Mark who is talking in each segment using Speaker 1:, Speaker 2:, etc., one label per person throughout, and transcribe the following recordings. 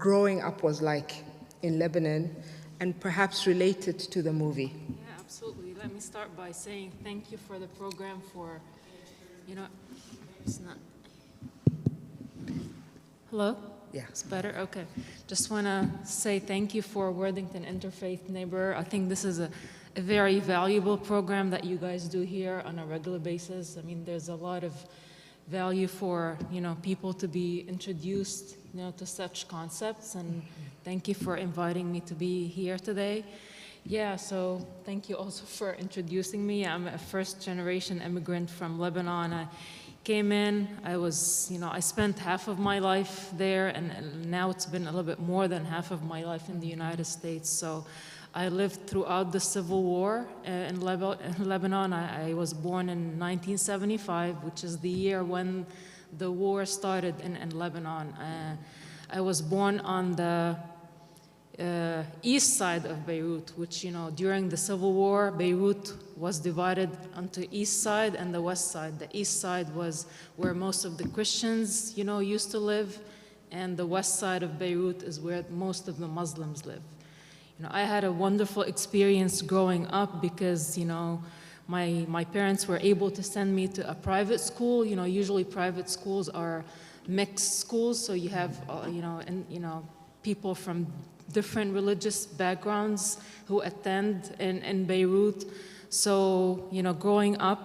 Speaker 1: growing up was like in Lebanon, and perhaps related to the movie.
Speaker 2: Yeah, absolutely. Let me start by saying thank you for the program for, it's not. Hello?
Speaker 1: Yeah.
Speaker 2: It's better? Okay. Just want to say thank you for Worthington Interfaith Neighbor. I think this is a very valuable program that you guys do here on a regular basis. I mean, there's a lot of value for, people to be introduced, to such concepts. And thank you for inviting me to be here today. Yeah, so thank you also for introducing me. I'm a first-generation immigrant from Lebanon. I came in, I spent half of my life there, and now it's been a little bit more than half of my life in the United States. So I lived throughout the Civil War in Lebanon. I was born in 1975, which is the year when the war started in Lebanon. I was born on the east side of Beirut, which, during the Civil War, Beirut was divided onto east side and the west side. The east side was where most of the Christians, used to live, and the west side of Beirut is where most of the Muslims live. I had a wonderful experience growing up because, my parents were able to send me to a private school. Usually private schools are mixed schools, so you have, people from different religious backgrounds who attend in Beirut. So, growing up,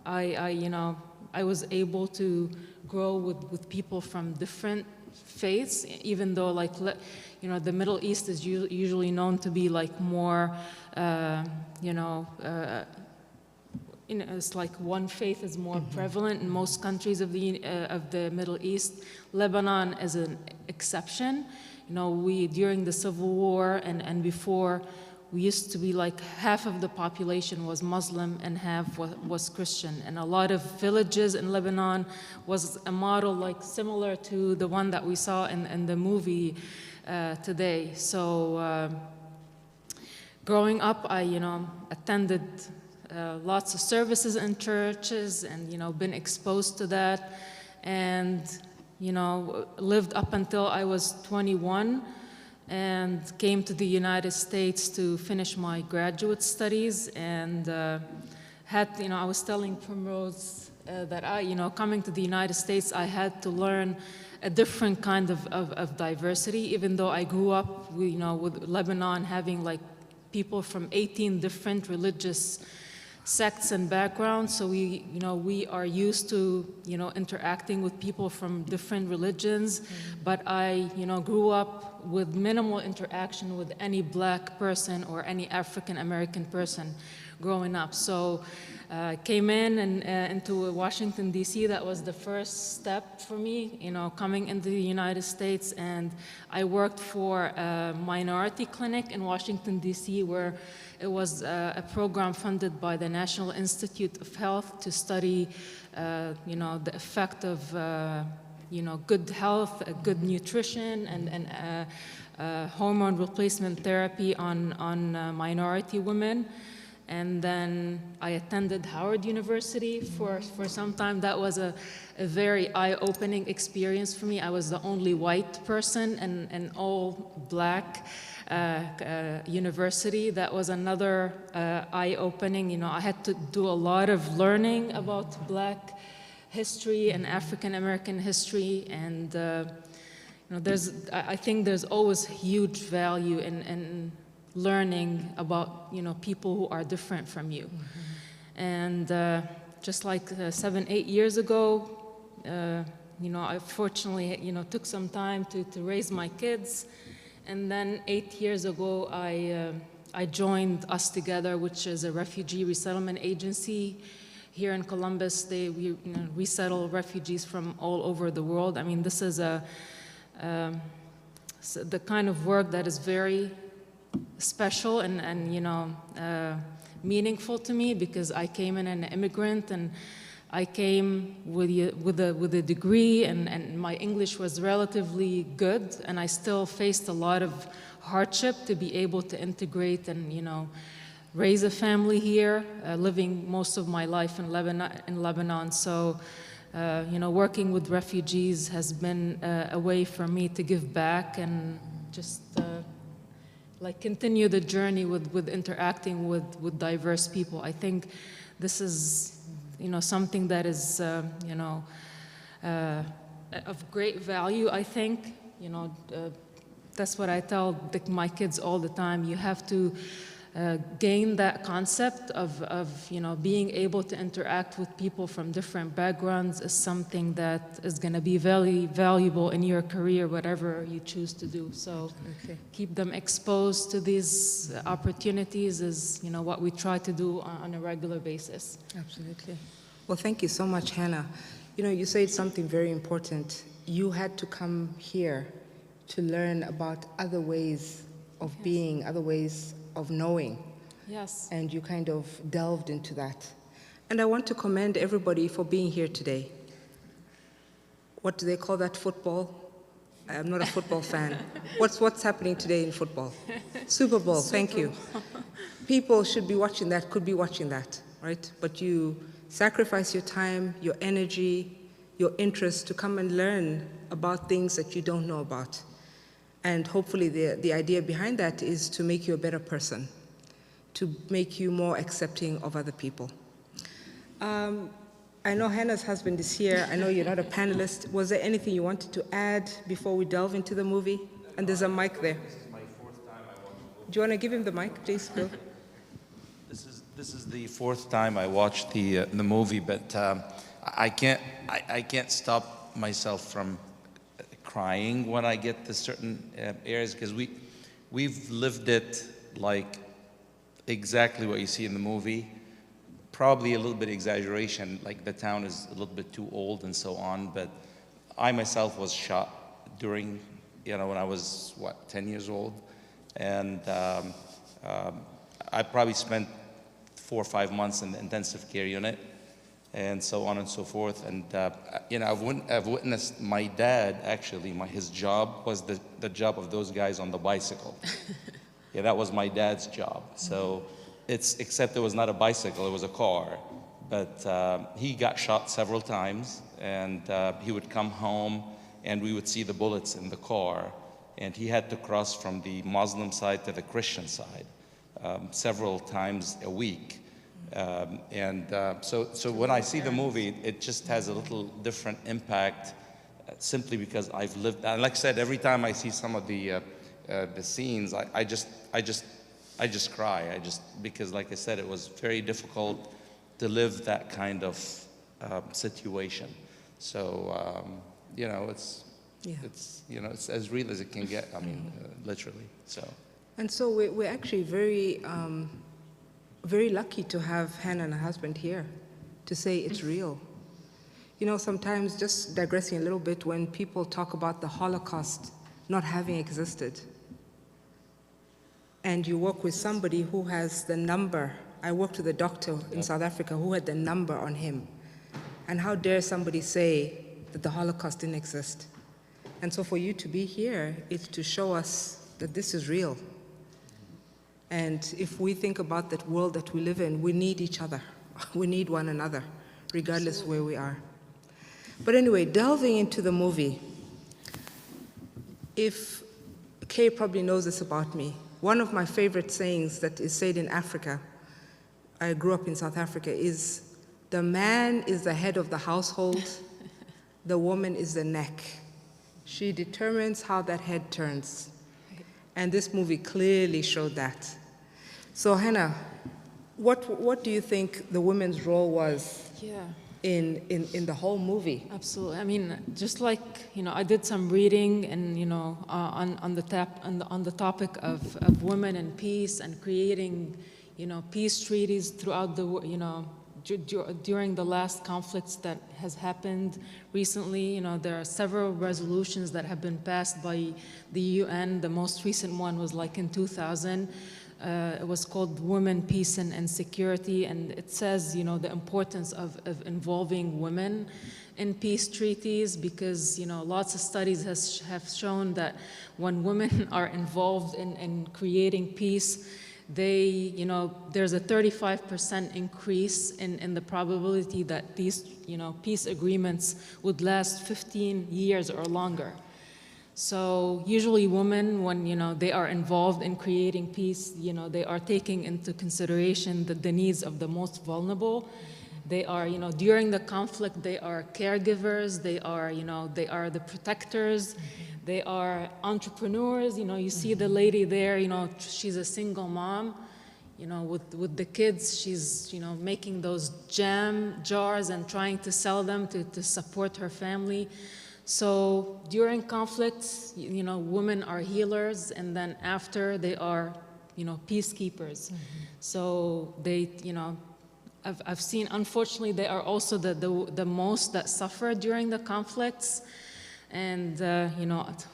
Speaker 2: I was able to grow with people from different faiths, even though, the Middle East is usually known to be more, it's like one faith is more prevalent in most countries of the Middle East. Lebanon is an exception. During the Civil War and before, we used to be half of the population was Muslim and half was Christian. And a lot of villages in Lebanon was a model similar to the one that we saw in the movie today. So growing up, I attended lots of services in churches and been exposed to that, and lived up until I was 21 and came to the United States to finish my graduate studies, and I was telling Primrose that coming to the United States, I had to learn a different kind of diversity, even though I grew up with Lebanon having people from 18 different religious sects and backgrounds. So we are used to interacting with people from different religions, but I grew up with minimal interaction with any black person or any African American person growing up. So I came in and into Washington, D.C. That was the first step for me, coming into the United States. And I worked for a minority clinic in Washington, D.C., where it was a program funded by the National Institute of Health to study, the effect of, good health, good nutrition, and hormone replacement therapy on minority women. And then I attended Howard University for some time. That was a very eye-opening experience for me. I was the only white person in an all-black university. That was another eye-opening. I had to do a lot of learning about black history and African American history, and I think there's always huge value in learning about people who are different from you. And just 7-8 years ago, I fortunately took some time to raise my kids, and then 8 years ago I joined Us Together, which is a refugee resettlement agency here in Columbus. We resettle refugees from all over the world. I mean, this is the kind of work that is very special and meaningful to me, because I came in an immigrant, and I came with a degree, and my English was relatively good, and I still faced a lot of hardship to be able to integrate and raise a family here, living most of my life in Lebanon. So Working with refugees has been a way for me to give back and just continue the journey with interacting with diverse people. I think this is, something that is, of great value, I think. That's what I tell my kids all the time. You have to gain that concept of being able to interact with people from different backgrounds is something that is going to be very valuable in your career, whatever you choose to do. So keep them exposed to these opportunities is, what we try to do on a regular basis.
Speaker 1: Absolutely. Well, thank you so much, Hannah. You said something very important. You had to come here to learn about other ways of being, other ways of knowing.
Speaker 2: Yes.
Speaker 1: And you kind of delved into that. And I want to commend everybody for being here today. What do they call that, football? I'm not a football fan. What's happening today in football? Super Bowl, thank you. People should be watching that, could be watching that, right? But you sacrifice your time, your energy, your interest to come and learn about things that you don't know about. And hopefully the idea behind that is to make you a better person, to make you more accepting of other people. I know Hannah's husband is here. I know you're not a panelist. Was there anything you wanted to add before we delve into the movie? And there's a mic there.
Speaker 3: This is my fourth time I watched the movie.
Speaker 1: Do you want to give him the mic, please, Phil?
Speaker 3: This is the fourth time I watched the movie, but I can't stop myself from crying when I get to certain areas, because we've lived it like exactly what you see in the movie. Probably a little bit exaggeration, like the town is a little bit too old and so on, but I myself was shot during, when I was, 10 years old, and I probably spent 4 or 5 months in the intensive care unit, and so on and so forth. And I've witnessed my dad, actually, his job was the job of those guys on the bicycle. Yeah, that was my dad's job. So except it was not a bicycle, it was a car. But he got shot several times, and he would come home and we would see the bullets in the car, and he had to cross from the Muslim side to the Christian side several times a week. So when I see the movie, it just has a little different impact, simply because I've lived. And like I said, every time I see some of the scenes, I just cry. Because, like I said, it was very difficult to live that kind of situation. So it's as real as it can get. I mean, literally. So. And
Speaker 1: so we're actually very lucky to have Hannah and her husband here to say it's real. Sometimes, just digressing a little bit, when people talk about the Holocaust not having existed, and you work with somebody who has the number. I worked with a doctor in South Africa who had the number on him. And how dare somebody say that the Holocaust didn't exist? And so for you to be here is to show us that this is real. And if we think about that world that we live in, we need each other. We need one another, regardless where we are. But anyway, delving into the movie, if Kay probably knows this about me, one of my favorite sayings that is said in Africa, I grew up in South Africa, is the man is the head of the household, the woman is the neck. She determines how that head turns. And this movie clearly showed that. So Hannah, what do you think the women's role was in the whole movie?
Speaker 2: Absolutely. I mean, just like, I did some reading and, on the topic of women and peace and creating, peace treaties throughout the, during the last conflicts that has happened recently. There are several resolutions that have been passed by the UN. The most recent one was like in 2000. It was called Women, Peace and Security, and it says, the importance of involving women in peace treaties, because, lots of studies have shown that when women are involved in creating peace, there's a 35% increase in the probability that these, peace agreements would last 15 years or longer. So usually women, when, they are involved in creating peace, they are taking into consideration the needs of the most vulnerable. They are, during the conflict, they are caregivers, they are the protectors, they are entrepreneurs. You see the lady there, she's a single mom, with the kids, she's, making those jam jars and trying to sell them to support her family. So during conflicts, women are healers, and then after they are, peacekeepers. So they, I've seen, unfortunately, they are also the most that suffer during the conflicts. And,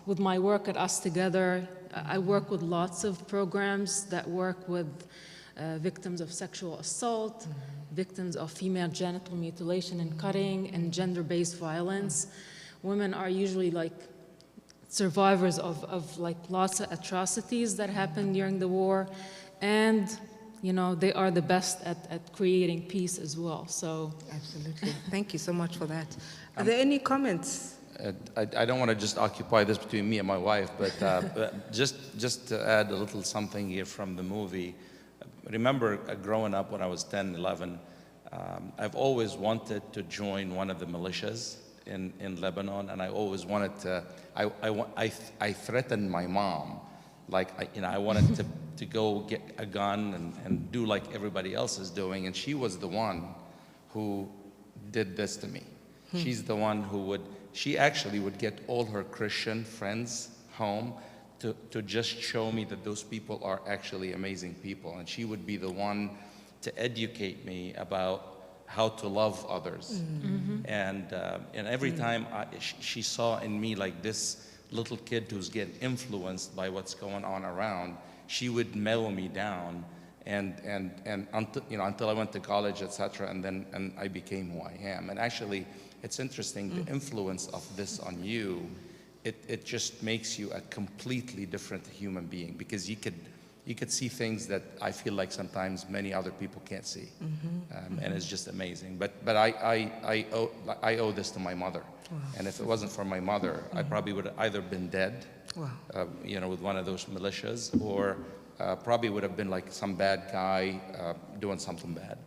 Speaker 2: with my work at Us Together, I work with lots of programs that work with victims of sexual assault, victims of female genital mutilation and cutting, and gender-based violence. Women are usually like survivors of like lots of atrocities that happened during the war. And they are the best at creating peace as well. So
Speaker 1: absolutely. Thank you so much for that. Are there any comments?
Speaker 3: I don't want to just occupy this between me and my wife, but just to add a little something here from the movie. Remember growing up when I was 10, 11, I've always wanted to join one of the militias in Lebanon, and I always wanted to, I threatened my mom, like, I wanted to go get a gun and do like everybody else is doing, and she was the one who did this to me. She's the one who she actually would get all her Christian friends home to just show me that those people are actually amazing people, and she would be the one to educate me about how to love others. And every time she saw in me like this little kid who's getting influenced by what's going on around, she would mellow me down, and until I went to college, etc. And I became who I am. And actually, it's interesting, the influence of this on you. It just makes you a completely different human being, because you could see things that I feel like sometimes many other people can't see, and it's just amazing. But I owe this to my mother, and if it wasn't for my mother, I probably would have either been dead, with one of those militias, or probably would have been like some bad guy doing something bad.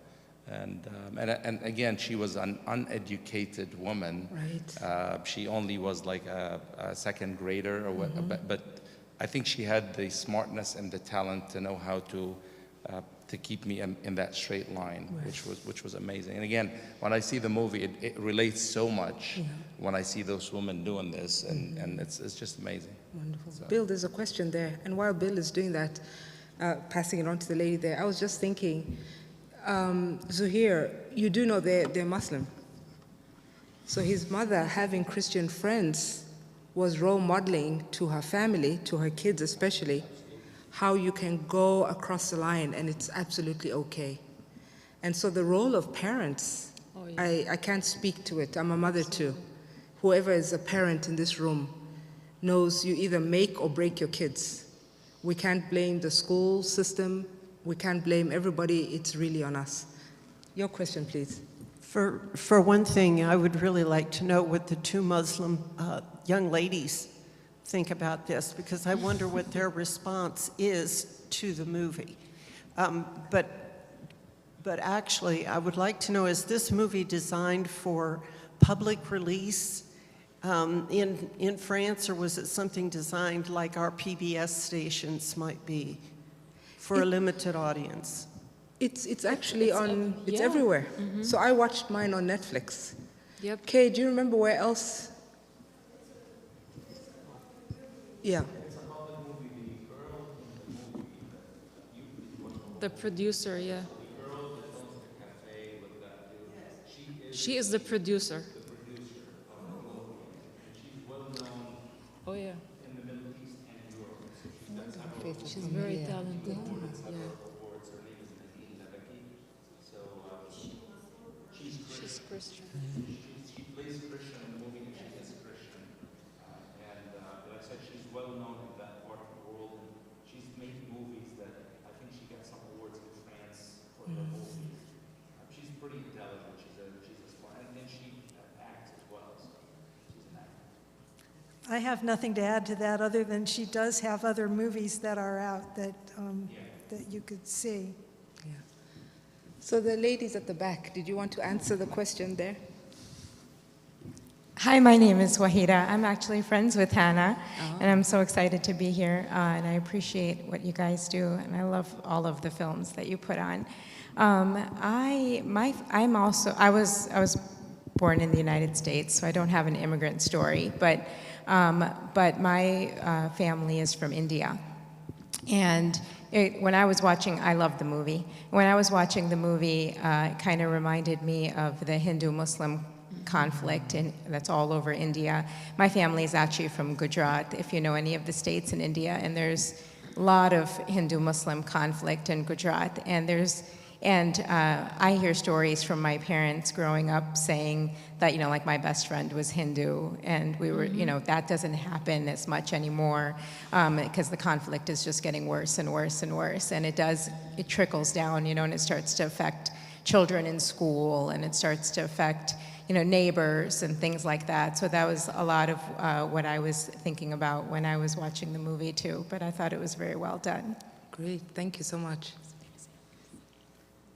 Speaker 3: And again, she was an uneducated woman.
Speaker 1: Right.
Speaker 3: She only was like a second grader, or but I think she had the smartness and the talent to know how to keep me in that straight line, right, which was amazing. And again, when I see the movie, it relates so much when I see those women doing this, and it's just amazing.
Speaker 1: Wonderful.
Speaker 3: So.
Speaker 1: Bill, there's a question there, and while Bill is doing that, passing it on to the lady there, I was just thinking, Zuhair, you do know they're Muslim. So his mother, having Christian friends, was role modeling to her family, to her kids especially, how you can go across the line and it's absolutely okay. And so the role of parents, I can't speak to it. I'm a mother too. Whoever is a parent in this room knows you either make or break your kids. We can't blame the school system. We can't blame everybody. It's really on us. Your question, please.
Speaker 4: For one thing, I would really like to know what the two Muslim young ladies think about this, because I wonder what their response is to the movie. But actually, I would like to know, is this movie designed for public release in France, or was it something designed like our PBS stations might be for a limited audience?
Speaker 1: It's actually it's everywhere. So I watched mine on Netflix.
Speaker 2: Yep.
Speaker 1: Kay, do you remember where else? Yeah.
Speaker 2: The producer, yeah. She is the producer. Oh yeah. She's very talented. Yeah. She's Christian.
Speaker 3: She plays Christian in the movie, and she is Christian. Like I said, she's well known in that part of the world. And she's making movies that I think she gets
Speaker 5: I have nothing to add to that other than she does have other movies that are out that, that you could see.
Speaker 1: Yeah. So the ladies at the back, did you want to answer the question there?
Speaker 6: Hi, my name is Wahida. I'm actually friends with Hannah, and I'm so excited to be here, and I appreciate what you guys do, and I love all of the films that you put on. I was born in the United States, so I don't have an immigrant story, but my family is from India. And when I was watching, I love the movie. When I was watching the movie, it kind of reminded me of the Hindu-Muslim conflict that's all over India. My family is actually from Gujarat, if you know any of the states in India, and there's a lot of Hindu-Muslim conflict in Gujarat, and I hear stories from my parents growing up saying that, you know, like my best friend was Hindu, and we were, you know, that doesn't happen as much anymore because the conflict is just getting worse and worse and worse, and it trickles down, you know, and it starts to affect children in school, and it starts to affect, you know, neighbors and things like that. So that was a lot of what I was thinking about when I was watching the movie too, but I thought it was very well done.
Speaker 1: Great, thank you so much.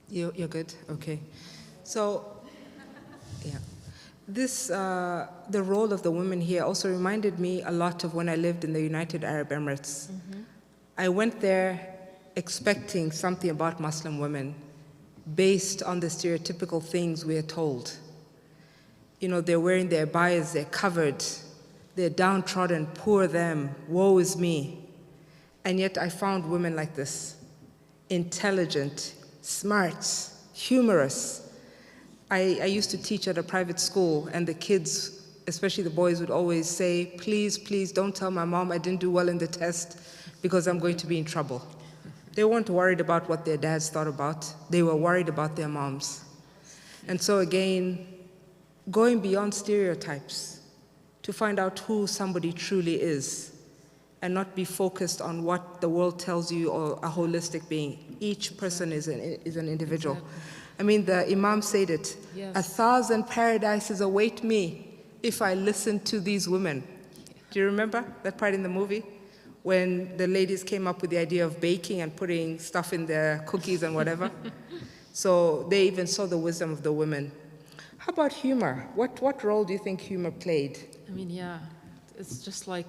Speaker 1: You're good? Okay. So, yeah. The role of the women here also reminded me a lot of when I lived in the United Arab Emirates. I went there expecting something about Muslim women based on the stereotypical things we are told. You know, they're wearing their abayas, they're covered, they're downtrodden, poor them, woe is me. And yet I found women like this, intelligent, smart, humorous. I used to teach at a private school, and the kids, especially the boys, would always say, please, please don't tell my mom I didn't do well in the test because I'm going to be in trouble. They weren't worried about what their dads thought about. They were worried about their moms. And so again, going beyond stereotypes to find out who somebody truly is and not be focused on what the world tells you or a holistic being. Each person is an individual.
Speaker 2: Exactly.
Speaker 1: I mean, the Imam said it,
Speaker 2: Yes.
Speaker 1: 1,000 paradises await me if I listen to these women. Do you remember that part in the movie? When the ladies came up with the idea of baking and putting stuff in their cookies and whatever. So they even saw the wisdom of the women. How about humor? What role do you think humor played?
Speaker 2: I mean, yeah, it's just like,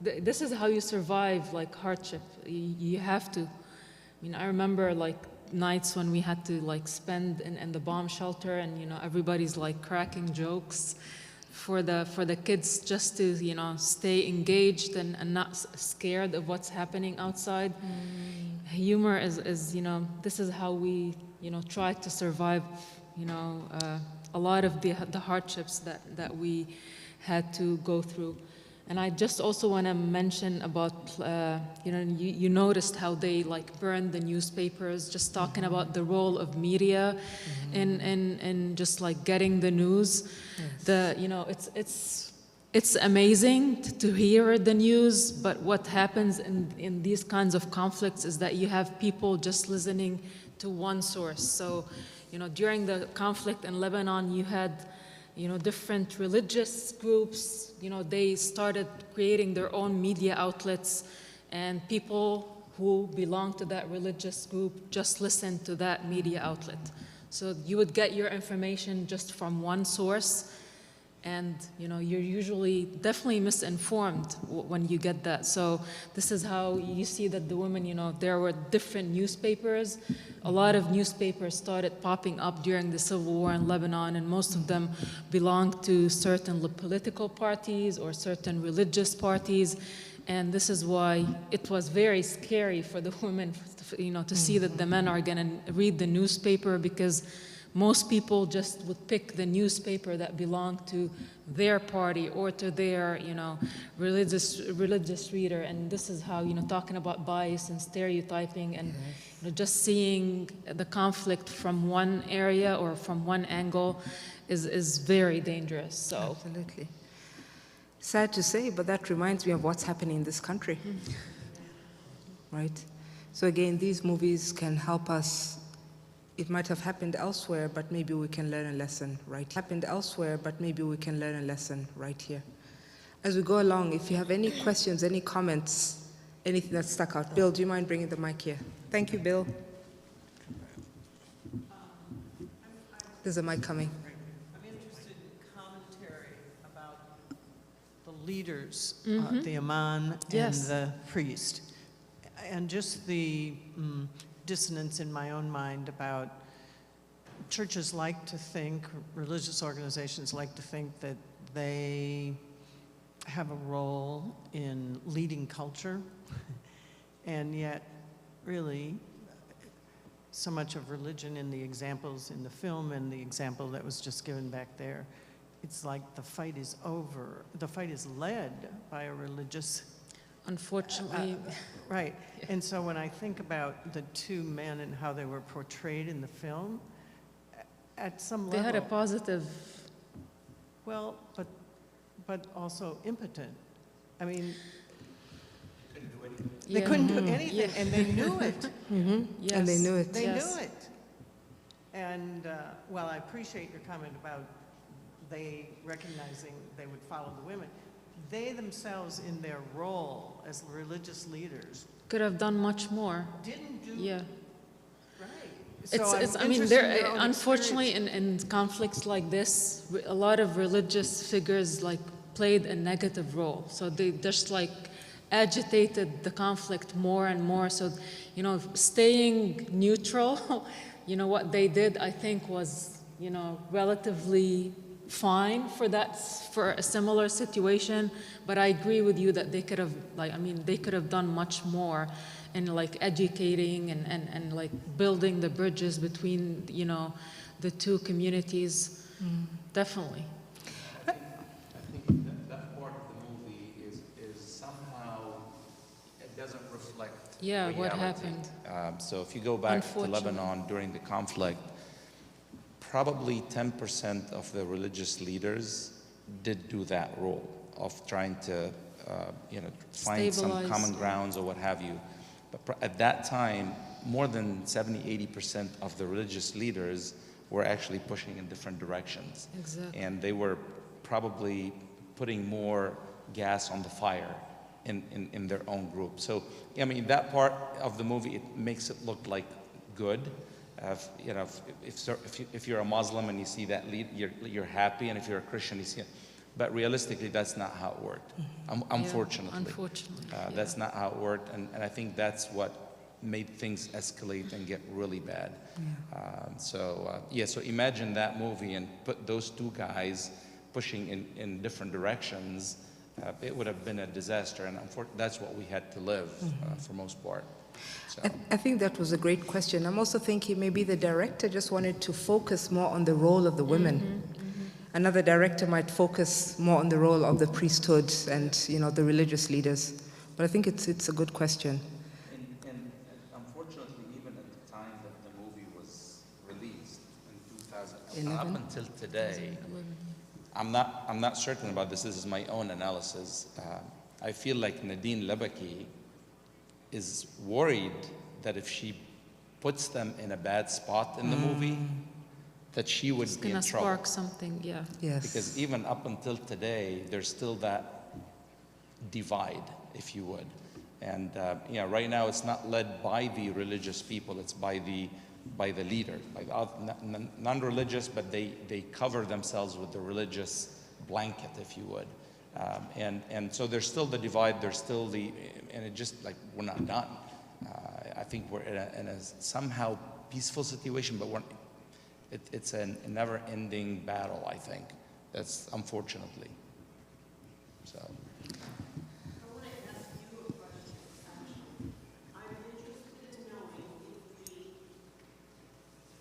Speaker 2: this is how you survive, like, hardship. You have to. I mean, I remember, like, nights when we had to, like, spend in the bomb shelter, and, you know, everybody's, like, cracking jokes for the kids just to, you know, stay engaged and not scared of what's happening outside. Humor is, you know, this is how we, you know, try to survive, you know, a lot of the hardships that we had to go through. And I just also want to mention about, you know, you noticed how they, like, burned the newspapers, just talking about the role of media in just, like, getting the news. Yes. You know, it's amazing to hear the news, but what happens in these kinds of conflicts is that you have people just listening to one source. So, you know, during the conflict in Lebanon, you had, you know, different religious groups, you know, they started creating their own media outlets, and people who belong to that religious group just listened to that media outlet. So you would get your information just from one source, and, you know, you're usually definitely misinformed when you get that. So this is how you see that the women, you know, there were different newspapers. A lot of newspapers started popping up during the civil war in Lebanon, and most of them belonged to certain political parties or certain religious parties. And this is why it was very scary for the women, you know, to see that the men are going to read the newspaper, because most people just would pick the newspaper that belonged to their party or to their, you know, religious reader. And this is how, you know, talking about bias and stereotyping and, you know, just seeing the conflict from one area or from one angle is very dangerous. So
Speaker 1: Absolutely. Sad to say, but that reminds me of what's happening in this country. Right? So again, these movies can help us. It might have happened elsewhere, but maybe we can learn a lesson right here. Happened elsewhere, but maybe we can learn a lesson right here. As we go along, if you have any questions, any comments, anything that stuck out. Bill, do you mind bringing the mic here? Thank you, Bill. There's a mic coming.
Speaker 4: I'm interested in commentary about the leaders, the imam
Speaker 2: Yes.
Speaker 4: and the priest, and just the dissonance in my own mind about churches like to think, religious organizations like to think that they have a role in leading culture, and yet really so much of religion in the examples in the film and the example that was just given back there, it's like the fight is over. The fight is led by a religious.
Speaker 2: Unfortunately,
Speaker 4: Right. And so when I think about the two men and how they were portrayed in the film, at some
Speaker 2: they
Speaker 4: level.
Speaker 2: had a positive.
Speaker 4: Well, but also impotent. I mean, they couldn't do anything,
Speaker 2: Yeah.
Speaker 4: and they knew it.
Speaker 2: Yes.
Speaker 1: And they knew it.
Speaker 4: They
Speaker 2: Yes.
Speaker 4: knew it. And while I appreciate your comment about they recognizing they would follow the women, they themselves in their role as religious leaders
Speaker 2: Could have done much more.
Speaker 4: didn't do
Speaker 2: Yeah.
Speaker 4: right.
Speaker 2: It's,
Speaker 4: I'm
Speaker 2: I mean,
Speaker 4: interested in
Speaker 2: there,
Speaker 4: your own
Speaker 2: unfortunately,
Speaker 4: experience.
Speaker 2: in conflicts like this, a lot of religious figures like played a negative role. So they just like agitated the conflict more and more. So, you know, staying neutral, you know, what they did, I think, was, you know, relatively fine for that, for a similar situation. But I agree with you that they could have, like, I mean, they could have done much more in like educating and like building the bridges between, you know, the two communities. Definitely.
Speaker 3: I think that part of the movie is somehow, it doesn't reflect
Speaker 2: Yeah, what
Speaker 3: reality.
Speaker 2: happened.
Speaker 3: So if you go back to
Speaker 2: Unfortunately.
Speaker 3: Lebanon during the conflict, probably 10% of the religious leaders did do that role of trying to, you know, find some
Speaker 2: Stabilize.
Speaker 3: common grounds or what have you. But at that time, more than 70, 80% of the religious leaders were actually pushing in different directions.
Speaker 2: Exactly.
Speaker 3: And they were probably putting more gas on the fire in their own group. So, I mean, that part of the movie, it makes it look like good. You know, if you're a Muslim and you see that lead, you're happy, and if you're a Christian, you see it. But realistically, that's not how it worked. Unfortunately,
Speaker 2: unfortunately, yeah.
Speaker 3: that's not how it worked, and I think that's what made things escalate and get really bad. So imagine that movie and put those two guys pushing in different directions. It would have been a disaster, and that's what we had to live for most part. So.
Speaker 1: I think that was a great question. I'm also thinking maybe the director just wanted to focus more on the role of the women. Another director might focus more on the role of the priesthood and, you know, the religious leaders. But I think it's a good question.
Speaker 3: And unfortunately, even at the time that the movie was released in 2011, up until today, I'm not certain about this. This is my own analysis. I feel like Nadine Lebaki is worried that if she puts them in a bad spot in the movie, that she would
Speaker 2: It's
Speaker 3: be in
Speaker 2: gonna
Speaker 3: trouble.
Speaker 2: spark something, yeah.
Speaker 1: Yes.
Speaker 3: Because even up until today, there's still that divide, if you would. And right now it's not led by the religious people, it's by the leader, by the non-religious, but they cover themselves with the religious blanket, if you would. And so there's still the divide, there's still and it just like, we're not done. I think we're in a somehow peaceful situation, but it's a never-ending battle, I think. That's unfortunately. So.
Speaker 7: I want to ask you a question, actually. I'm interested in knowing if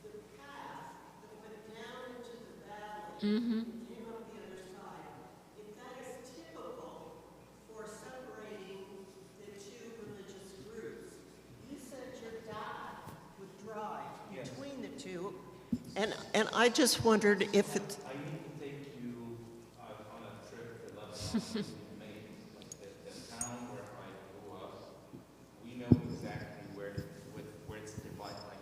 Speaker 7: the path that went down into the valley and came up the other side, if that is typical for separating the two religious groups. You said your dad would drive between the two.
Speaker 4: And I just wondered if it's,
Speaker 3: I need to take you on a trip to Lebanon. The town where I grew up, we know exactly where it's divided, like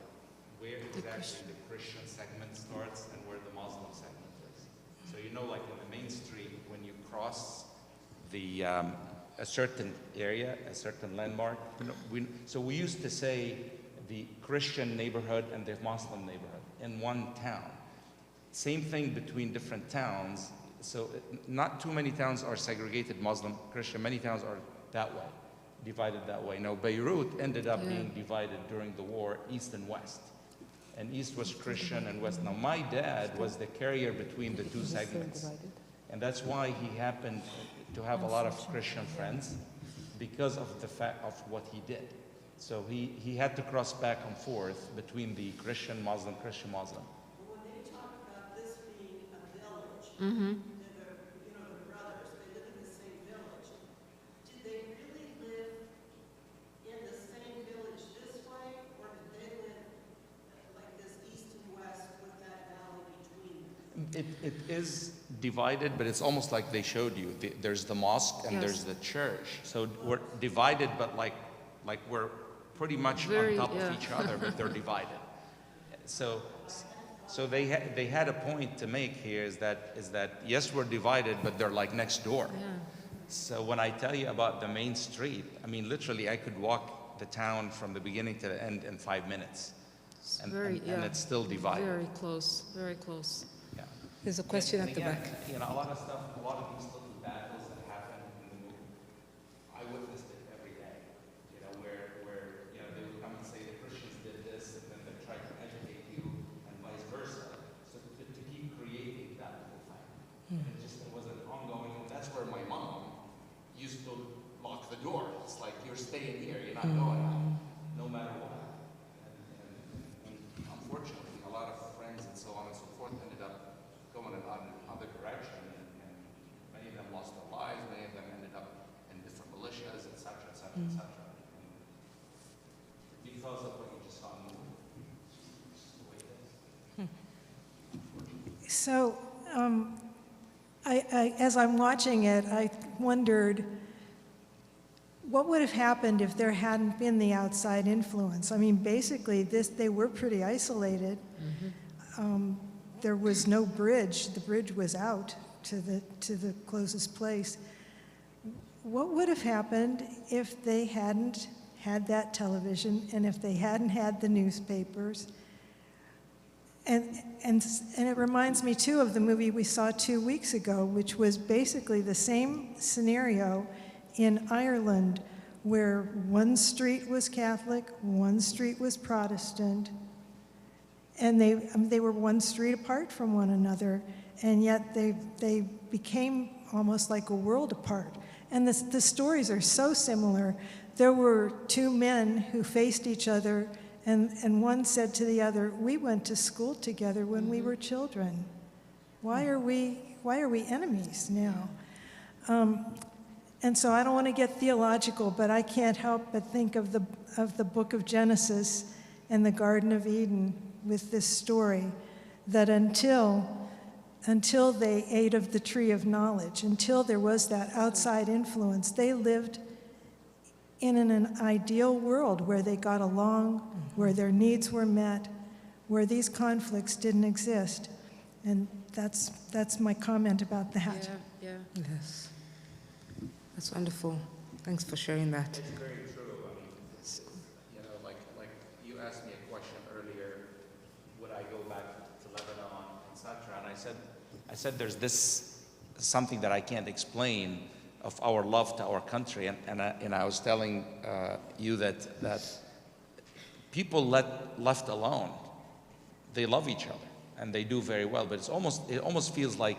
Speaker 3: where exactly the Christian segment starts and where the Muslim segment is. So you know, like in the main street, when you cross a certain area, a certain landmark. So we used to say the Christian neighborhood and the Muslim neighborhood in one town. Same thing between different towns. So not too many towns are segregated Muslim, Christian. Many towns are that way, divided that way. Now Beirut ended up being divided during the war, east and west. And east was Christian and west. Now my dad was the carrier between the two segments. And that's why he happened to have a lot of Christian friends, because of the fact of what he did. So he had to cross back and forth between the Christian Muslim.
Speaker 7: When they talk about this being a village, and the brothers, they live in the same village. Did they really live in the same village this way, or did they live like this east and west with that valley between them?
Speaker 3: It is divided, but it's almost like they showed you. There's the mosque and there's the church. So we're divided, but like we're pretty much on top of each other, but they're divided. So they had a point to make here is that yes, we're divided, but they're like next door.
Speaker 2: Yeah.
Speaker 3: So when I tell you about the main street, I mean literally I could walk the town from the beginning to the end in 5 minutes, and it's still divided.
Speaker 2: Very close, very close.
Speaker 3: Yeah.
Speaker 1: There's a question
Speaker 3: And
Speaker 1: at the
Speaker 3: again,
Speaker 1: back.
Speaker 3: You know, a lot of these little battles that happen in the movie, I witnessed it every day. You know, where you know they would come and say the Christians did this, and then they try to educate you, and vice versa. So to keep creating that whole thing, and it was an ongoing. And that's where my mom used to lock the door. It's like you're staying here, you're not going out, no matter what. And unfortunately, a lot of friends and so on and so forth ended up going in another direction, and many of them lost their lives, many of them ended up in different militias, et cetera, et cetera, et cetera. Because of what you just saw in the movie. It's just the way it is.
Speaker 5: So, as I'm watching it, I wondered what would have happened if there hadn't been the outside influence. I mean, basically, they were pretty isolated. There was no bridge. The bridge was out to the closest place. What would have happened if they hadn't had that television and if they hadn't had the newspapers? And it reminds me, too, of the movie we saw 2 weeks ago, which was basically the same scenario in Ireland, where one street was Catholic, one street was Protestant, and they were one street apart from one another, and yet they became almost like a world apart. And the stories are so similar. There were two men who faced each other, and one said to the other, "We went to school together when we were children. Why are we enemies now?" And so I don't want to get theological, but I can't help but think of the book of Genesis and the Garden of Eden with this story, that until they ate of the tree of knowledge, until there was that outside influence, they lived in an ideal world where they got along, where their needs were met, where these conflicts didn't exist. And that's my comment about that.
Speaker 2: Yeah.
Speaker 1: Yes. That's wonderful. Thanks for sharing that.
Speaker 3: It's very true. I mean, you know, like you asked me a question earlier, would I go back to Lebanon, etc. And I said there's this something that I can't explain of our love to our country, and I was telling you that people left alone, they love each other and they do very well, but it almost feels like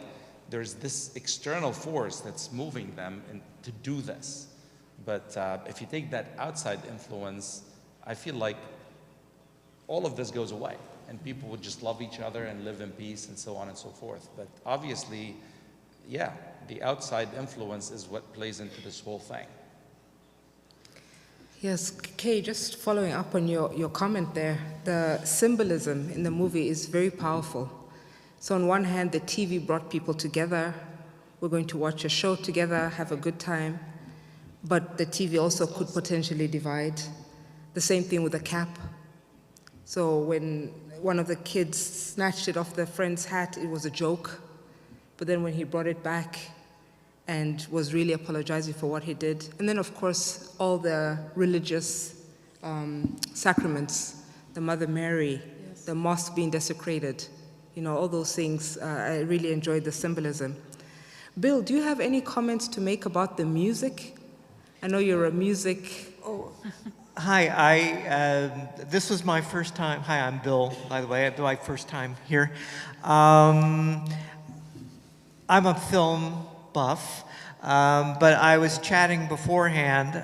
Speaker 3: there's this external force that's moving them to do this. But if you take that outside influence, I feel like all of this goes away and people would just love each other and live in peace and so on and so forth. But obviously, yeah, the outside influence is what plays into this whole thing.
Speaker 1: Yes, Kay, just following up on your comment there, the symbolism in the movie is very powerful. So on one hand, the TV brought people together. We're going to watch a show together, have a good time. But the TV also could potentially divide. The same thing with the cap. So when one of the kids snatched it off their friend's hat, it was a joke. But then when he brought it back, and was really apologizing for what he did. And then, of course, all the religious sacraments, the Mother Mary, the mosque being desecrated, all those things. I really enjoyed the symbolism. Bill, do you have any comments to make about the music? I know you're a music...
Speaker 8: Hi, this was my first time. Hi, I'm Bill, by the way. It's my first time here. I'm a film buff, but I was chatting beforehand.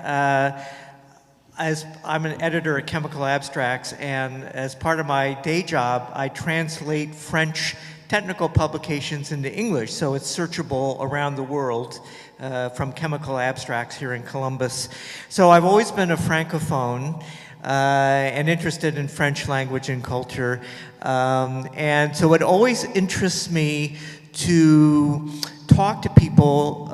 Speaker 8: As I'm an editor at Chemical Abstracts, and as part of my day job, I translate French technical publications into English, so it's searchable around the world from Chemical Abstracts here in Columbus. So I've always been a francophone and interested in French language and culture. And so it always interests me to talk to people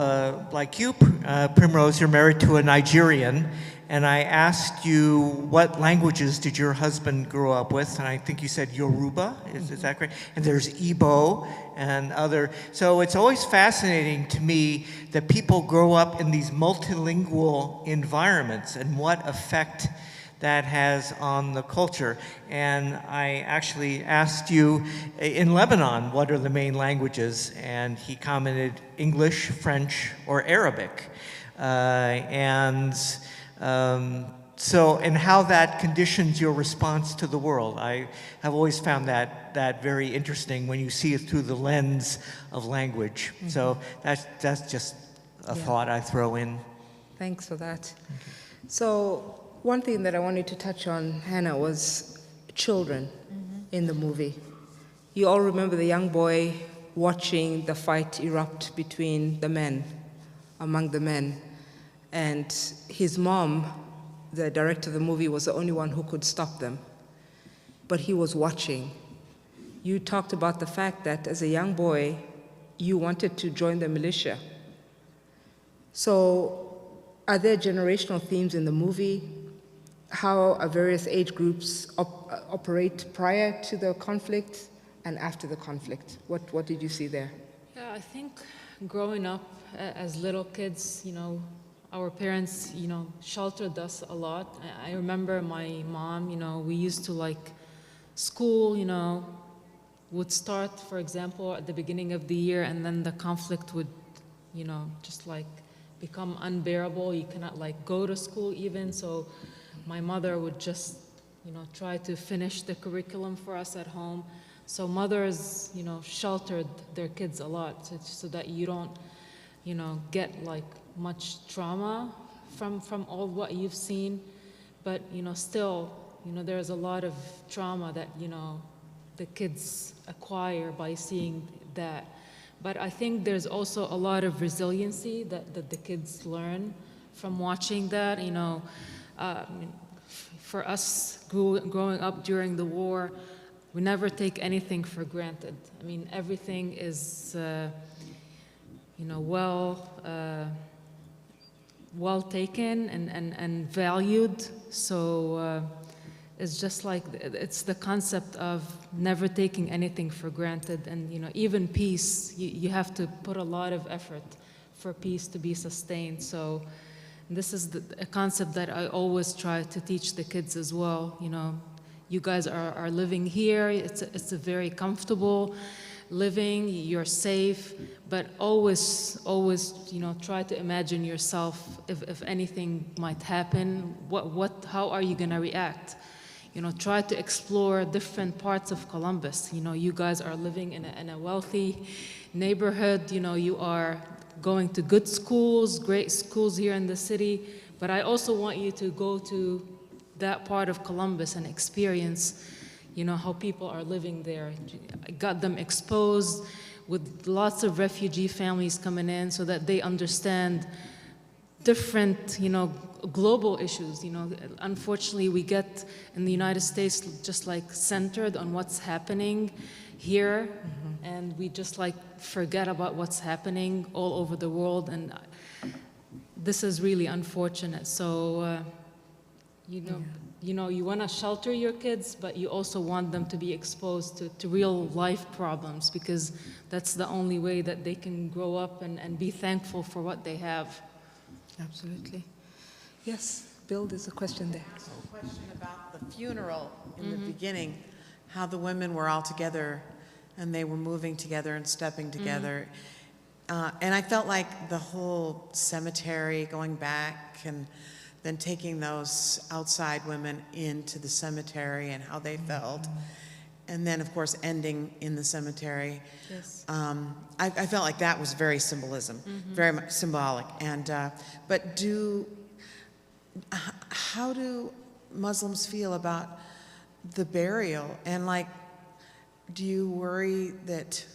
Speaker 8: like you, Primrose. You're married to a Nigerian. And I asked you, what languages did your husband grow up with? And I think you said Yoruba, is that correct? And there's Igbo and other. So it's always fascinating to me that people grow up in these multilingual environments and what effect that has on the culture. And I actually asked you in Lebanon, what are the main languages? And he commented English, French, or Arabic. And how that conditions your response to the world. I have always found that very interesting when you see it through the lens of language. Mm-hmm. So that's just a thought I throw in.
Speaker 1: Thanks for that. So one thing that I wanted to touch on, Hannah, was children in the movie. You all remember the young boy watching the fight erupt between the men, among the men. And his mom, the director of the movie, was the only one who could stop them. But he was watching. You talked about the fact that as a young boy, you wanted to join the militia. So are there generational themes in the movie? How are various age groups operate prior to the conflict and after the conflict? What did you see there?
Speaker 2: Yeah, I think growing up as little kids, our parents, sheltered us a lot. I remember my mom, we used to school, would start, for example, at the beginning of the year, and then the conflict would, just become unbearable. You cannot go to school even. So my mother would just, try to finish the curriculum for us at home. So mothers, sheltered their kids a lot so that you don't, get much trauma from all what you've seen, but still there's a lot of trauma that the kids acquire by seeing that. But I think there's also a lot of resiliency that the kids learn from watching that. For us growing up during the war, we never take anything for granted. I mean, everything is well taken and valued. So it's just it's the concept of never taking anything for granted. And even peace, you have to put a lot of effort for peace to be sustained. So this is a concept that I always try to teach the kids as well. You guys are living here. It's a very comfortable living, you're safe, but always, try to imagine yourself if anything might happen, how are you gonna react? Try to explore different parts of Columbus. You guys are living in a wealthy neighborhood, you are going to good schools, great schools here in the city, but I also want you to go to that part of Columbus and experience how people are living there. I got them exposed with lots of refugee families coming in so that they understand different, global issues. Unfortunately, we get in the United States just centered on what's happening here, and we just forget about what's happening all over the world, and this is really unfortunate. So You want to shelter your kids, but you also want them to be exposed to real life problems, because that's the only way that they can grow up and be thankful for what they have.
Speaker 1: Absolutely. Yes, Bill, there's a question there.
Speaker 7: A question about the funeral in the beginning, how the women were all together and they were moving together and stepping together. And I felt like the whole cemetery going back and then taking those outside women into the cemetery and how they felt. And then, of course, ending in the cemetery.
Speaker 2: Yes.
Speaker 7: I felt like that was very symbolism, very much symbolic. And but how do Muslims feel about the burial? And like, do you worry that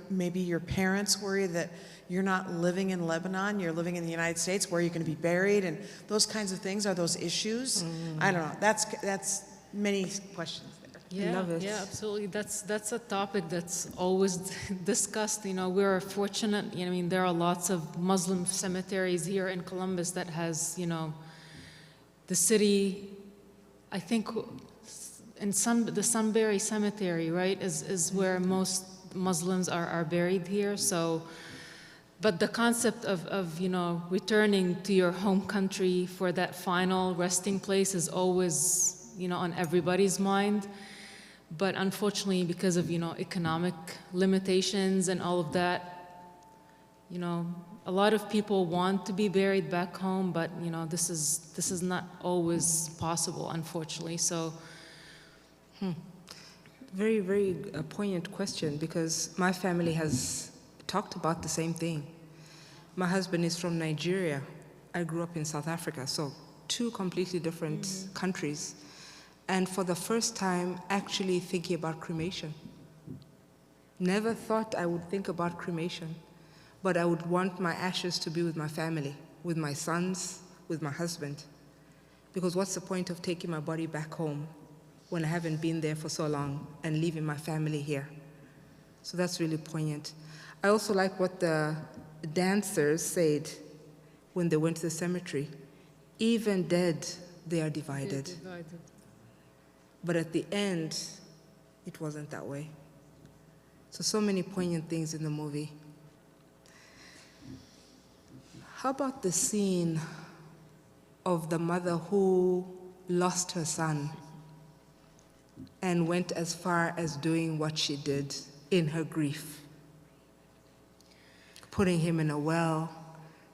Speaker 7: maybe your parents worry that you're not living in Lebanon, you're living in the United States, where you're going to be buried, and those kinds of things? Are those issues? I don't know. That's many questions there.
Speaker 2: Yeah,
Speaker 1: love it.
Speaker 2: yeah, absolutely. That's a topic that's always discussed. We're fortunate. I mean, there are lots of Muslim cemeteries here in Columbus that has, the city, I think, in the Sunbury Cemetery, right, is where most Muslims are buried here. So, but the concept of returning to your home country for that final resting place is always, on everybody's mind. But unfortunately, because of, economic limitations and all of that, a lot of people want to be buried back home, but, this is not always possible, unfortunately. So,
Speaker 1: Very, very poignant question, because my family has talked about the same thing. My husband is from Nigeria. I grew up in South Africa, so two completely different countries. And for the first time, actually thinking about cremation. Never thought I would think about cremation, but I would want my ashes to be with my family, with my sons, with my husband. Because what's the point of taking my body back home when I haven't been there for so long and leaving my family here? So that's really poignant. I also like what the dancers said when they went to the cemetery. Even dead, they are divided. But at the end, it wasn't that way. So many poignant things in the movie. How about the scene of the mother who lost her son and went as far as doing what she did in her grief? Putting him in a well,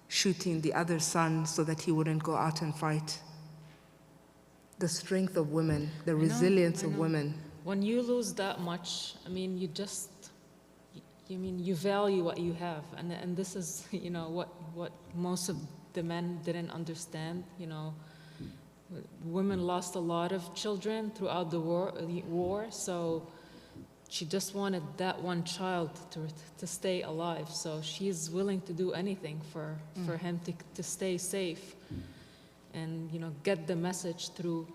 Speaker 1: shooting the other son so that he wouldn't go out and fight. The strength of women, the resilience of women.
Speaker 2: When you lose that much, I mean, you value what you have. And this is, what most of the men didn't understand. Women lost a lot of children throughout the war, so she just wanted that one child to stay alive. So she's willing to do anything for him to stay safe and, get the message through.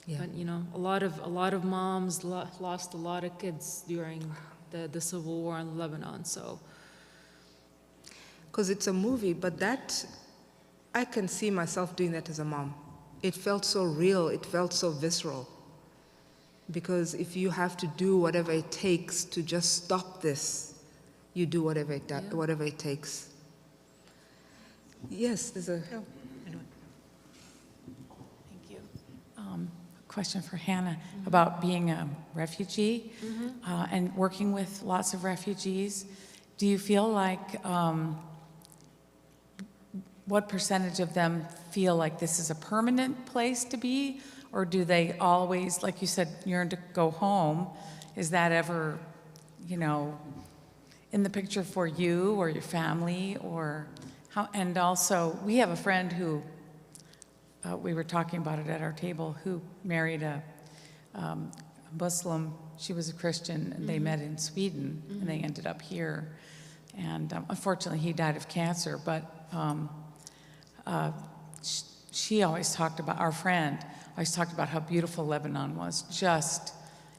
Speaker 1: Yeah.
Speaker 2: But, a lot of moms lost a lot of kids during the civil war in Lebanon, so.
Speaker 1: Because it's a movie, but I can see myself doing that as a mom. It felt so real, it felt so visceral. Because if you have to do whatever it takes to just stop this, you do whatever it takes. Yes, there's a...
Speaker 9: Thank you. Question for Hannah about being a refugee and working with lots of refugees. Do you feel like, what percentage of them feel like this is a permanent place to be? Or do they always, like you said, yearn to go home? Is that ever, in the picture for you or your family? Or how? And also, we have a friend who, we were talking about it at our table, who married a Muslim. She was a Christian, and they met in Sweden, and they ended up here. And unfortunately, he died of cancer. But she always talked about, our friend always talked about how beautiful Lebanon was,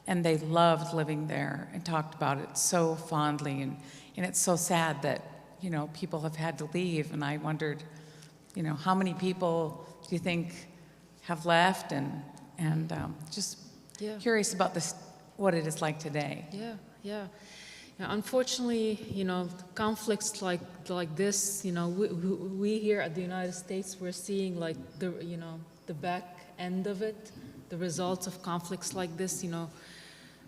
Speaker 9: and they loved living there and talked about it so fondly. And it's so sad that, people have had to leave. And I wondered, how many people do you think have left, and just
Speaker 2: Yeah.
Speaker 9: curious about this, what it is like today.
Speaker 2: Yeah, yeah. Yeah, unfortunately, conflicts like this, we here at the United States, we're seeing like the back end of it, the results of conflicts like this,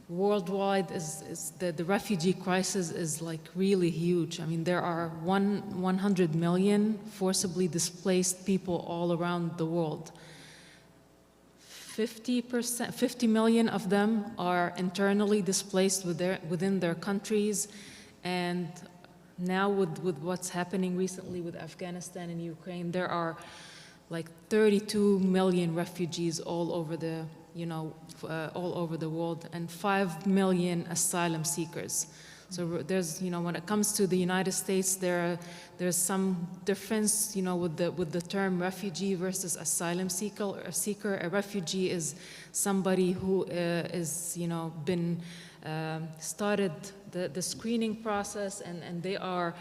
Speaker 2: worldwide is the refugee crisis is like really huge. I mean, there are 100 million forcibly displaced people all around the world. 50 million of them are internally displaced within their countries, and now with what's happening recently with Afghanistan and Ukraine, there are like 32 million refugees all over the world, and 5 million asylum seekers. So there's, when it comes to the United States, there's some difference, with the term refugee versus asylum seeker. A refugee is somebody who is, been started the screening process, and they are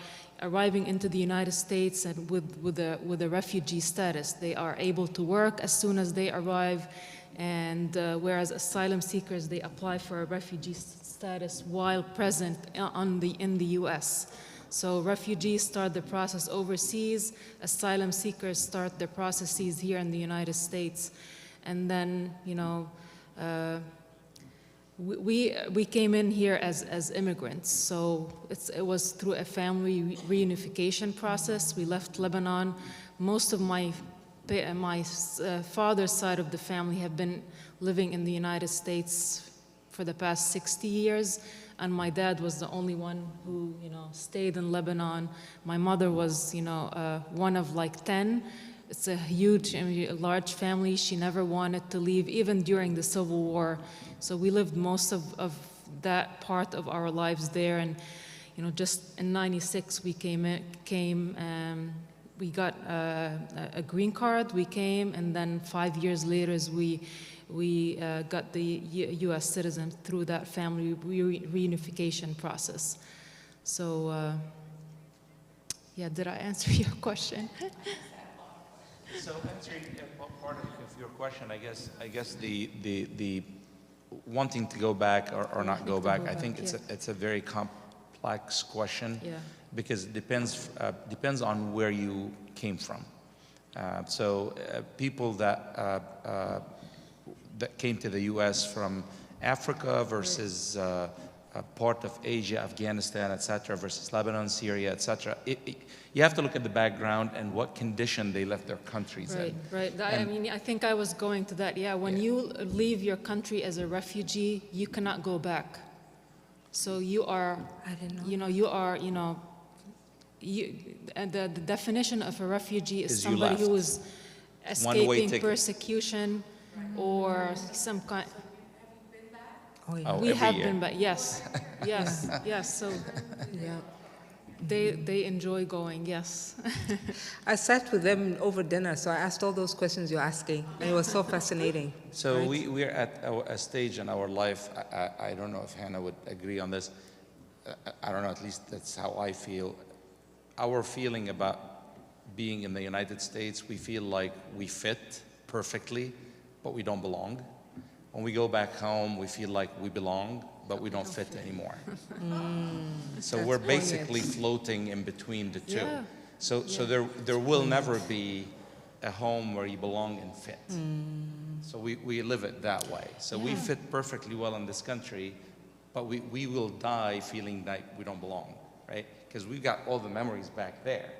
Speaker 2: arriving into the United States and with a refugee status. They are able to work as soon as they arrive, and whereas asylum seekers, they apply for a refugee status while present in the U.S. So refugees start the process overseas, asylum seekers start their processes here in the United States. And then, we came in here as immigrants. So it was through a family reunification process. We left Lebanon. Most of my father's side of the family have been living in the United States for the past 60 years, and my dad was the only one who, stayed in Lebanon. My mother was, one of like 10. It's a large family. She never wanted to leave, even during the Civil War. So we lived most of that part of our lives there. And, just in '96, we we got a green card. We came, and then 5 years later, we got the U.S. citizen through that family reunification process. So, yeah, did I answer your question?
Speaker 3: So answering part of your question, I guess the wanting to go back or not go back, I think it's a very complex question.
Speaker 2: Yeah.
Speaker 3: Because it depends on where you came from. So people that came to the U.S. from Africa versus a part of Asia, Afghanistan, etc., versus Lebanon, Syria, etc. You have to look at the background and what condition they left their countries in.
Speaker 2: Right. I think I was going to that. Yeah, when you leave your country as a refugee, you cannot go back. So you are, and the definition of a refugee is somebody who is escaping persecution or some kind.
Speaker 3: Oh, yeah.
Speaker 2: We have been back. Yes. So
Speaker 1: Yeah.
Speaker 2: they enjoy going. Yes.
Speaker 1: I sat with them over dinner, so I asked all those questions you're asking, and it was so fascinating.
Speaker 3: So we're at a stage in our life, I don't know if Hannah would agree on this, I don't know, at least that's how I feel. Our feeling about being in the United States, we feel like we fit perfectly, but we don't belong. When we go back home, we feel like we belong, but we don't fit anymore. So we're basically floating in between the two.
Speaker 2: Yeah.
Speaker 3: So there will never be a home where you belong and fit. So we live it that way. So we fit perfectly well in this country, but we will die feeling like we don't belong, right? Because we've got all the memories back there.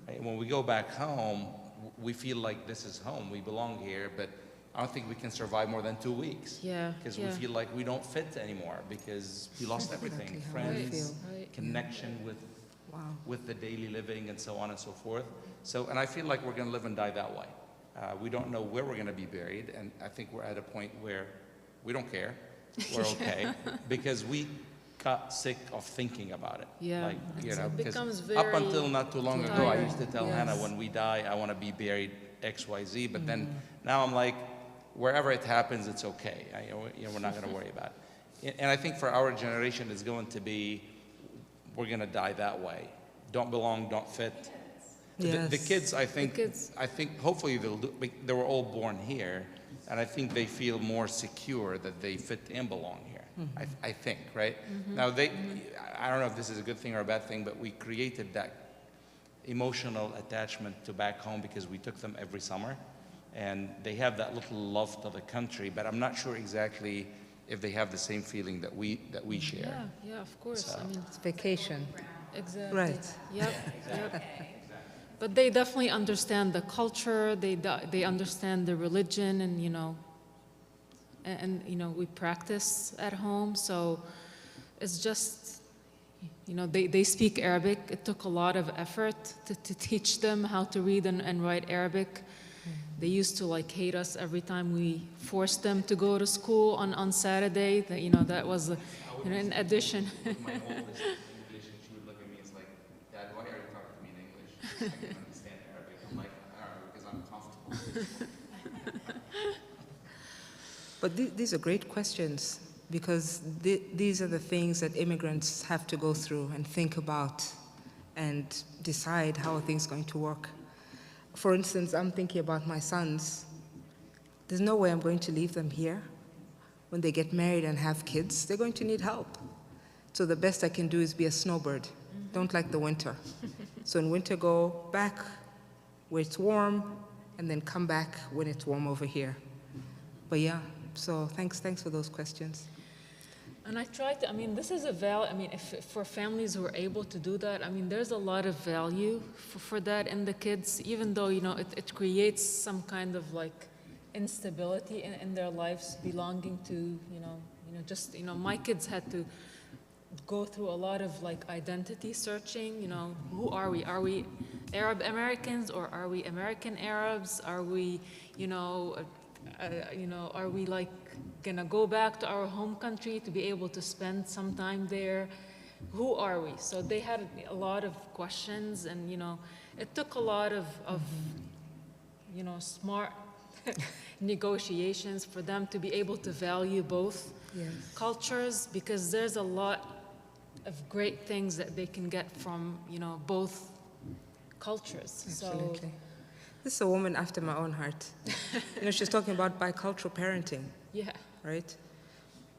Speaker 3: Right? When we go back home, we feel like this is home, we belong here, but I don't think we can survive more than 2 weeks.
Speaker 2: Yeah.
Speaker 3: Because we feel like we don't fit anymore because we lost everything.
Speaker 1: Exactly how I
Speaker 3: Friends,
Speaker 1: feel.
Speaker 3: connection with the daily living and so on and so forth. So, and I feel like we're going to live and die that way. We don't know where we're going to be buried, and I think we're at a point where we don't care. We're okay because we got sick of thinking about it.
Speaker 2: Yeah.
Speaker 3: Like,
Speaker 2: It becomes
Speaker 3: up
Speaker 2: very
Speaker 3: until not too long ago, I
Speaker 2: tired.
Speaker 3: used to tell Hannah, when we die, I want to be buried X, Y, Z. But then now I'm like, wherever it happens, it's okay. We're not going to worry about it. And I think for our generation, it's going to be, we're going to die that way. Don't belong, don't fit. The
Speaker 1: Yes.
Speaker 3: kids,
Speaker 2: kids.
Speaker 3: I think hopefully they were all born here, and I think they feel more secure that they fit and belong here. I think, right? Now I don't know if this is a good thing or a bad thing, but we created that emotional attachment to back home because we took them every summer, and they have that little love to the country, but I'm not sure exactly if they have the same feeling that we share.
Speaker 2: Yeah, of course. I mean,
Speaker 1: It's vacation.
Speaker 2: exactly.
Speaker 1: Right.
Speaker 2: Yep, yep. But they definitely understand the culture, they understand the religion, and, we practice at home, so it's just, they speak Arabic. It took a lot of effort to teach them how to read and write Arabic. They used to hate us every time we forced them to go to school on Saturday. That was, in addition.
Speaker 3: My oldest in English, and she would look at me and it's like, Dad, why are you talking to me in English? I can understand Arabic. I'm like, I don't know, because I'm comfortable.
Speaker 1: But these are great questions because these are the things that immigrants have to go through and think about and decide how are things going to work. For instance, I'm thinking about my sons. There's no way I'm going to leave them here. When they get married and have kids, they're going to need help. So the best I can do is be a snowbird. Don't like the winter. So in winter, go back where it's warm, and then come back when it's warm over here. But yeah, so thanks for those questions.
Speaker 2: And I try to, this is a value, if for families who are able to do that, there's a lot of value for that in the kids, even though, it creates some kind of instability in their lives belonging to, my kids had to go through a lot of identity searching, who are we? Are we Arab Americans or are we American Arabs? Are we, are we gonna go back to our home country to be able to spend some time there? Who are we? So they had a lot of questions, and it took a lot of smart negotiations for them to be able to value both cultures, because there's a lot of great things that they can get from both cultures.
Speaker 1: Absolutely.
Speaker 2: So,
Speaker 1: this is a woman after my own heart. She's talking about bicultural parenting,
Speaker 2: yeah.
Speaker 1: right?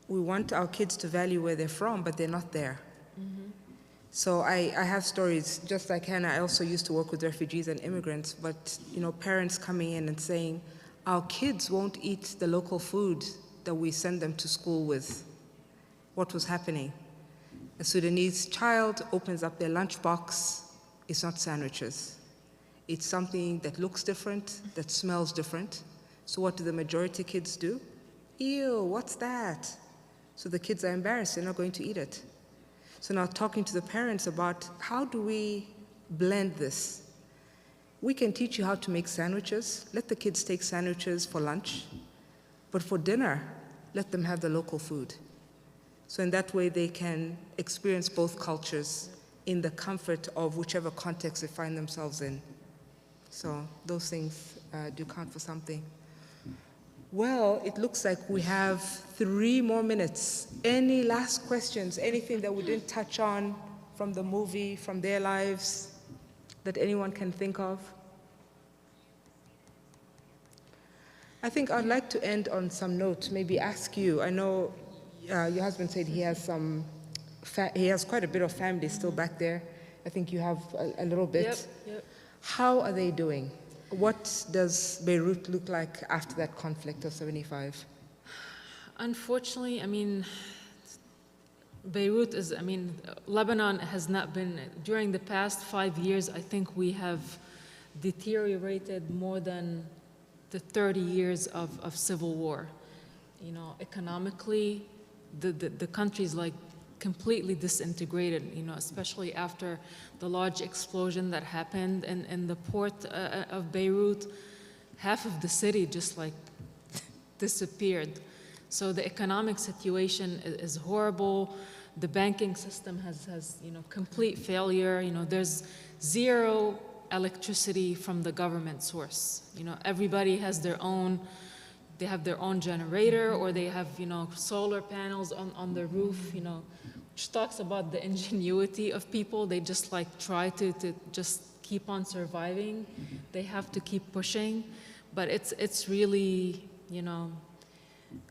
Speaker 1: We want our kids to value where they're from, but they're not there. So I have stories, just like Hannah. I also used to work with refugees and immigrants, but parents coming in and saying, our kids won't eat the local food that we send them to school with. What was happening? A Sudanese child opens up their lunchbox. It's not sandwiches. It's something that looks different, that smells different. So what do the majority of kids do? Ew, what's that? So the kids are embarrassed, they're not going to eat it. So now talking to the parents about how do we blend this? We can teach you how to make sandwiches. Let the kids take sandwiches for lunch. But for dinner, let them have the local food. So in that way, they can experience both cultures in the comfort of whichever context they find themselves in. So those things do count for something. Well, it looks like we have 3 more minutes. Any last questions? Anything that we didn't touch on from the movie, from their lives, that anyone can think of? I think I'd like to end on some note, maybe ask you. I know your husband said he has he has quite a bit of family still back there. I think you have a little bit.
Speaker 2: Yep.
Speaker 1: How are they doing? What does Beirut look like after that conflict of 75?
Speaker 2: Unfortunately, Beirut is, Lebanon has not been, during the past 5 years, I think we have deteriorated more than the 30 years of civil war. Economically, the country's completely disintegrated, especially after the large explosion that happened in the port of Beirut. Half of the city just disappeared. So the economic situation is horrible. The banking system has complete failure. There's zero electricity from the government source. Everybody has their own. They have their own generator, or they have solar panels on the roof. Which talks about the ingenuity of people. They just try to just keep on surviving. They have to keep pushing, but it's really, you know,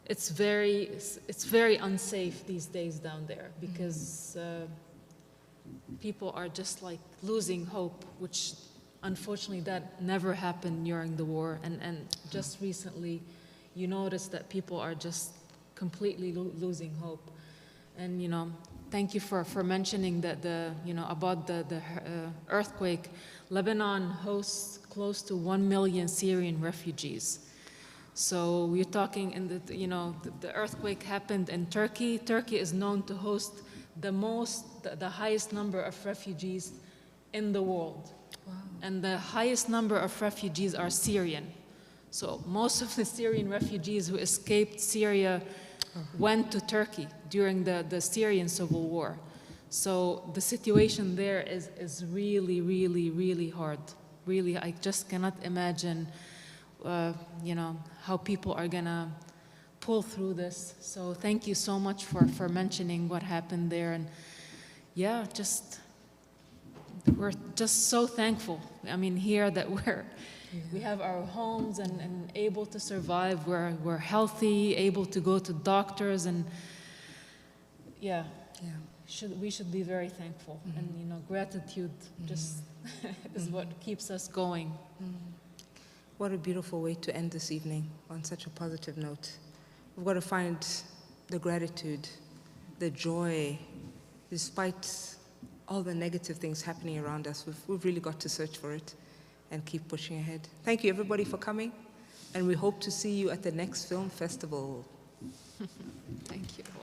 Speaker 2: it's very unsafe these days down there because people are just like losing hope, which unfortunately that never happened during the war. And just recently, you notice that people are just completely losing hope. And you know, thank you for mentioning that about the earthquake. Lebanon hosts close to 1 million Syrian refugees. So we're talking the earthquake happened in Turkey. Turkey is known to host the highest number of refugees in the world. Wow. And the highest number of refugees are Syrian. So most of the Syrian refugees who escaped Syria went to Turkey during the Syrian civil war. So the situation there is really, really, really hard. Really, I just cannot imagine, how people are gonna pull through this. So thank you so much for mentioning what happened there. And yeah, we're just so thankful. I mean, here that we have our homes and able to survive. We're healthy, able to go to doctors, and we should be very thankful. Mm-hmm. And gratitude just is what keeps us going.
Speaker 1: Mm-hmm. What a beautiful way to end this evening on such a positive note. We've got to find the gratitude, the joy, despite all the negative things happening around us. We've really got to search for it and keep pushing ahead. Thank you, everybody, for coming, and we hope to see you at the next film festival.
Speaker 2: Thank you.